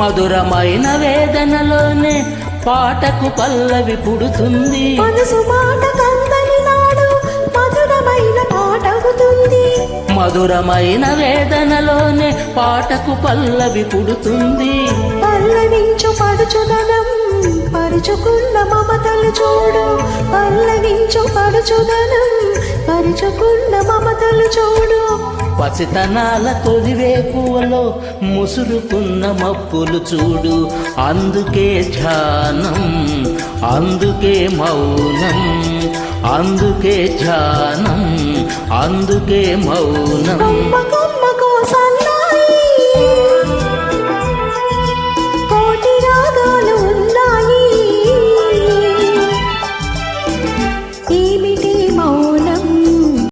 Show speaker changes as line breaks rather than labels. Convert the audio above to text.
మధురమైన వేదనలోనే పాటకు పల్లవి పుడుతుంది.
మనసు మాట కందని నాడు మధురమైన పాట అవుతుంది.
మధురమైన వేదనలోనే పాటకు పల్లవి పుడుతుంది.
పల్లవించు పడుచుదనం పరుచుకున్న మమతలు చూడు. పల్లవించు పడుచుదనం పరుచుకున్న మమతలు చూడు.
పసితనాల తొలివేకువలో ముసురుకున్న మప్పులు చూడు. అందుకే ధ్యానం, అందుకే మౌనం, అందుకే ధ్యానం, అందుకే మౌనం.